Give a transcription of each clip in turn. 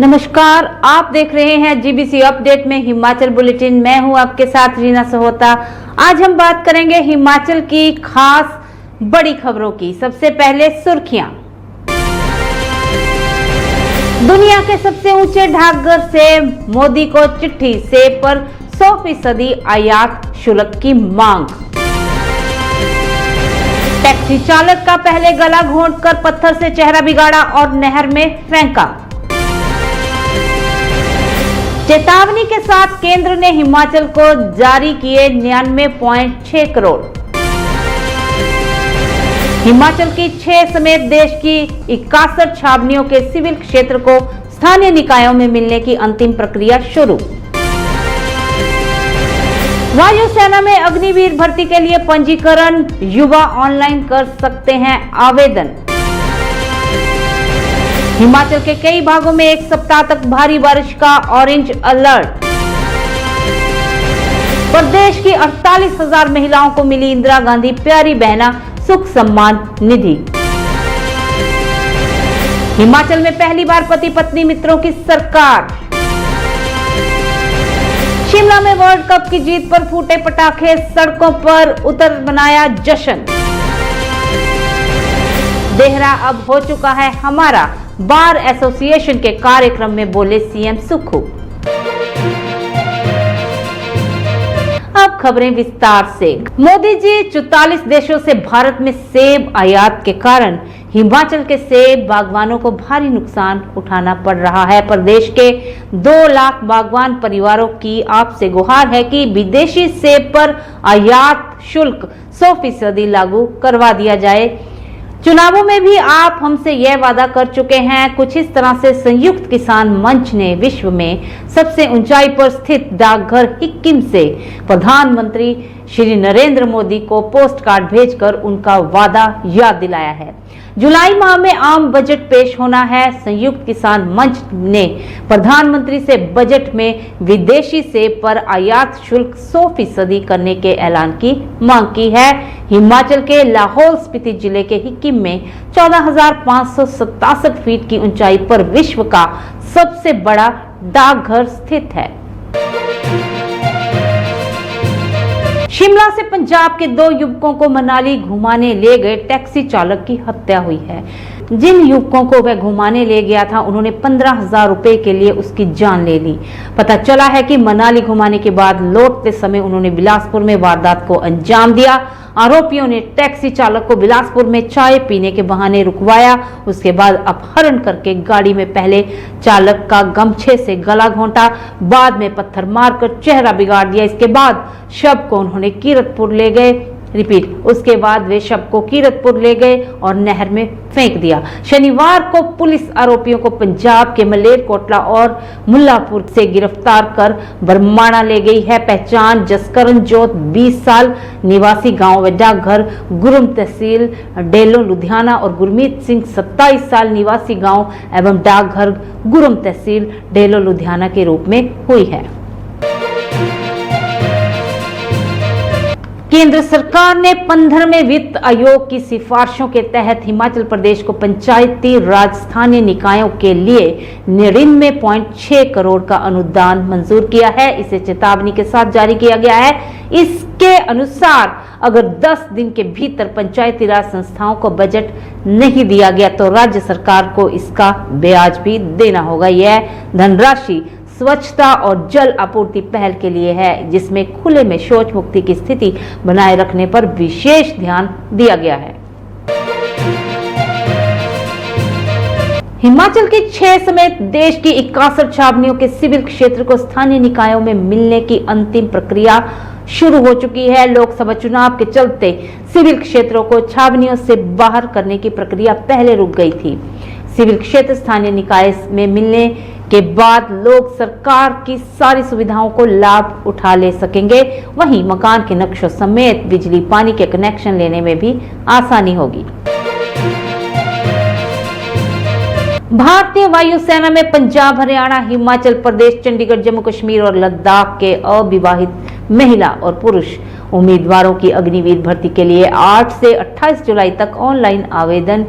नमस्कार, आप देख रहे हैं जीबीसी अपडेट में हिमाचल बुलेटिन। मैं हूं आपके साथ रीना सहोता। आज हम बात करेंगे हिमाचल की खास बड़ी खबरों की। सबसे पहले सुर्खियां। दुनिया के सबसे ऊंचे डाकघर से मोदी को चिट्ठी, सेब पर 100% आयात शुल्क की मांग। टैक्सी चालक का पहले गला घोंटकर पत्थर से चेहरा बिगाड़ा और नहर में फेंका। चेतावनी के साथ केंद्र ने हिमाचल को जारी किए 99.6 करोड़। हिमाचल की 6 समेत देश की 61 छावनियों के सिविल क्षेत्र को स्थानीय निकायों में मिलने की अंतिम प्रक्रिया शुरू। वायुसेना में अग्निवीर भर्ती के लिए पंजीकरण, युवा ऑनलाइन कर सकते हैं आवेदन। हिमाचल के कई भागों में 1 सप्ताह तक भारी बारिश का ऑरेंज अलर्ट। प्रदेश की 48,000 महिलाओं को मिली इंदिरा गांधी प्यारी बहना सुख सम्मान निधि। हिमाचल में पहली बार पति पत्नी मित्रों की सरकार। शिमला में वर्ल्ड कप की जीत पर फूटे पटाखे, सड़कों पर उतर मनाया जश्न। देहरा अब हो चुका है हमारा, बार एसोसिएशन के कार्यक्रम में बोले सीएम सुक्खू। अब खबरें विस्तार से। मोदी जी 44 देशों से भारत में सेब आयात के कारण हिमाचल के सेब बागवानों को भारी नुकसान उठाना पड़ रहा है। प्रदेश के 2 लाख बागवान परिवारों की आपसे गुहार है कि विदेशी सेब पर आयात शुल्क 100% लागू करवा दिया जाए। चुनावों में भी आप हमसे यह वादा कर चुके हैं। कुछ इस तरह से संयुक्त किसान मंच ने विश्व में सबसे ऊंचाई पर स्थित डाकघर हिक्किम से प्रधानमंत्री श्री नरेंद्र मोदी को पोस्ट कार्ड भेजकर उनका वादा याद दिलाया है। जुलाई माह में आम बजट पेश होना है। संयुक्त किसान मंच ने प्रधानमंत्री से बजट में विदेशी सेब पर आयात शुल्क 100% करने के ऐलान की मांग की है। हिमाचल के लाहौल स्पीति जिले के हिक्किम में 14,567 फीट की ऊंचाई पर विश्व का सबसे बड़ा डाकघर स्थित है। शिमला से पंजाब के 2 युवकों को मनाली घुमाने ले गए टैक्सी चालक की हत्या हुई है। जिन युवकों को वह घुमाने ले गया था, उन्होंने 15,000 रुपए के लिए उसकी जान ले ली। पता चला है कि मनाली घुमाने के बाद लौटते समय उन्होंने बिलासपुर में वारदात को अंजाम दिया। आरोपियों ने टैक्सी चालक को बिलासपुर में चाय पीने के बहाने रुकवाया। उसके बाद अपहरण करके गाड़ी में पहले चालक का गमछे से गला घोंटा, बाद में पत्थर मारकर चेहरा बिगाड़ दिया। इसके बाद शव को उन्होंने कीरतपुर ले गए। उसके बाद वे शव को कीरतपुर ले गए और नहर में फेंक दिया। शनिवार को पुलिस आरोपियों को पंजाब के मलेरकोटला और मुल्लापुर से गिरफ्तार कर बरमाणा ले गई है। पहचान जसकरण जोत 20 साल निवासी गांव व डाकघर गुरुम तहसील डेलो लुधियाना और गुरमीत सिंह 27 साल निवासी गांव एवं डाकघर गुरुम तहसील डेलो लुधियाना के रूप में हुई है। केंद्र सरकार ने 15वें वित्त आयोग की सिफारिशों के तहत हिमाचल प्रदेश को पंचायती राज स्थानीय निकायों के लिए 99.6 करोड़ का अनुदान मंजूर किया है। इसे चेतावनी के साथ जारी किया गया है। इसके अनुसार अगर 10 दिन के भीतर पंचायती राज संस्थाओं को बजट नहीं दिया गया तो राज्य सरकार को इसका ब्याज भी देना होगा। यह धनराशि स्वच्छता और जल आपूर्ति पहल के लिए है, जिसमें खुले में शौच मुक्ति की स्थिति बनाए रखने पर विशेष ध्यान दिया गया है। हिमाचल की 6 समेत देश की 61 छावनियों के सिविल क्षेत्र को स्थानीय निकायों में मिलने की अंतिम प्रक्रिया शुरू हो चुकी है। लोकसभा चुनाव के चलते सिविल क्षेत्रों को छावनियों से बाहर करने की प्रक्रिया पहले रुक गई थी। सिविल क्षेत्र स्थानीय निकाय में मिलने के बाद लोग सरकार की सारी सुविधाओं को लाभ उठा ले सकेंगे। वहीं मकान के नक्शों समेत बिजली पानी के कनेक्शन लेने में भी आसानी होगी। भारतीय वायुसेना में पंजाब, हरियाणा, हिमाचल प्रदेश, चंडीगढ़, जम्मू कश्मीर और लद्दाख के अविवाहित महिला और पुरुष उम्मीदवारों की अग्निवीर भर्ती के लिए 8 से 28 जुलाई तक ऑनलाइन आवेदन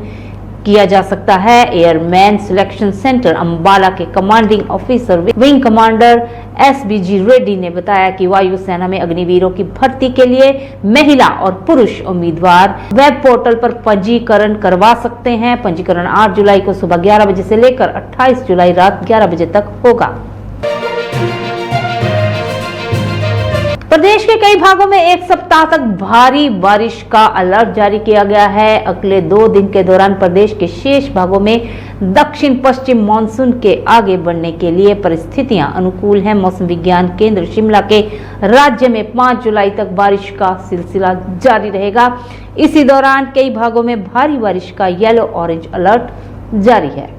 किया जा सकता है। एयरमैन सिलेक्शन सेंटर अंबाला के commanding officer wing commander SBG Reddy ने बताया कि वायुसेना में अग्निवीरों की भर्ती के लिए महिला और पुरुष उम्मीदवार वेब पोर्टल पर पंजीकरण करवा सकते हैं। पंजीकरण 8 जुलाई को सुबह 11 बजे से लेकर 28 जुलाई रात 11 बजे तक होगा। प्रदेश के कई भागों में एक सप्ताह तक भारी बारिश का अलर्ट जारी किया गया है। अगले 2 दिन के दौरान प्रदेश के शेष भागों में दक्षिण पश्चिम मानसून के आगे बढ़ने के लिए परिस्थितियां अनुकूल हैं। मौसम विज्ञान केंद्र शिमला के राज्य में 5 जुलाई तक बारिश का सिलसिला जारी रहेगा। इसी दौरान कई भागों में भारी बारिश का येलो ऑरेंज अलर्ट जारी है।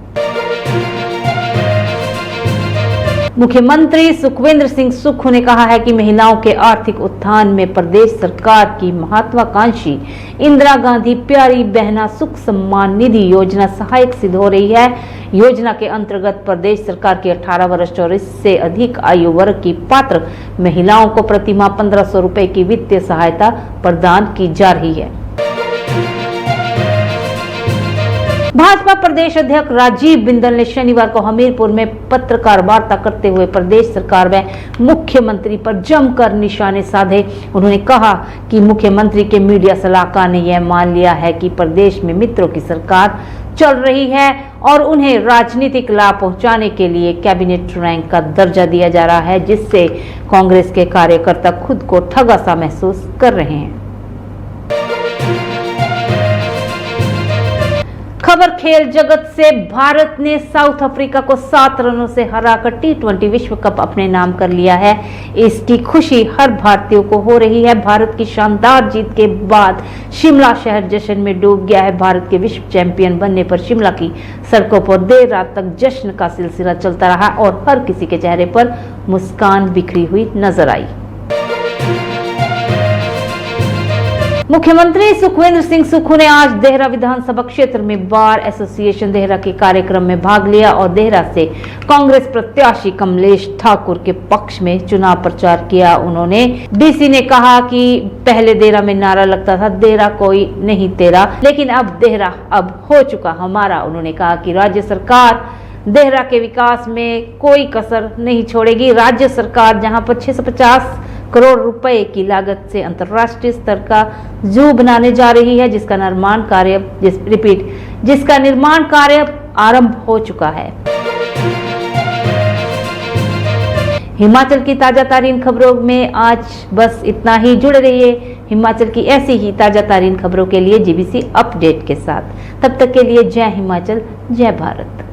मुख्यमंत्री सुखविंदर सिंह सुक्खू ने कहा है कि महिलाओं के आर्थिक उत्थान में प्रदेश सरकार की महत्वाकांक्षी इंदिरा गांधी प्यारी बहना सुख सम्मान निधि योजना सहायक सिद्ध हो रही है। योजना के अंतर्गत प्रदेश सरकार की 18 वर्ष और इससे अधिक आयु वर्ग की पात्र महिलाओं को प्रतिमाह 1500 रुपए की वित्तीय सहायता प्रदान की जा रही है। भाजपा प्रदेश अध्यक्ष राजीव बिंदल ने शनिवार को हमीरपुर में पत्रकार वार्ता करते हुए प्रदेश सरकार व मुख्यमंत्री पर जमकर निशाने साधे। उन्होंने कहा कि मुख्यमंत्री के मीडिया सलाहकार ने यह मान लिया है कि प्रदेश में मित्रों की सरकार चल रही है और उन्हें राजनीतिक लाभ पहुंचाने के लिए कैबिनेट रैंक का दर्जा दिया जा रहा है, जिससे कांग्रेस के कार्यकर्ता खुद को ठगा सा महसूस कर रहे हैं। खबर खेल जगत से। भारत ने साउथ अफ्रीका को 7 रनों से हराकर T20 विश्व कप अपने नाम कर लिया है। इसकी खुशी हर भारतीयों को हो रही है। भारत की शानदार जीत के बाद शिमला शहर जश्न में डूब गया है। भारत के विश्व चैंपियन बनने पर शिमला की सड़कों पर देर रात तक जश्न का सिलसिला चलता रहा और हर किसी के चेहरे पर मुस्कान बिखरी हुई नजर आई। मुख्यमंत्री सुखविंदर सिंह सुक्खू ने आज देहरा विधानसभा क्षेत्र में बार एसोसिएशन देहरा के कार्यक्रम में भाग लिया और देहरा से कांग्रेस प्रत्याशी कमलेश ठाकुर के पक्ष में चुनाव प्रचार किया। उन्होंने डीसी ने कहा कि पहले देहरा में नारा लगता था, देहरा कोई नहीं तेरा, लेकिन अब देहरा अब हो चुका हमारा। उन्होंने कहा कि राज्य सरकार देहरा के विकास में कोई कसर नहीं छोड़ेगी। राज्य सरकार जहां पर 650 करोड़ रुपए की लागत से अंतर्राष्ट्रीय स्तर का जू बनाने जा रही है, जिसका निर्माण कार्य आरंभ हो चुका है। हिमाचल की ताजा तारीन खबरों में आज बस इतना ही। जुड़े रहिए हिमाचल की ऐसी ही ताजा तारीन खबरों के लिए GBC अपडेट के साथ। तब तक के लिए जय हिमाचल, जय भारत।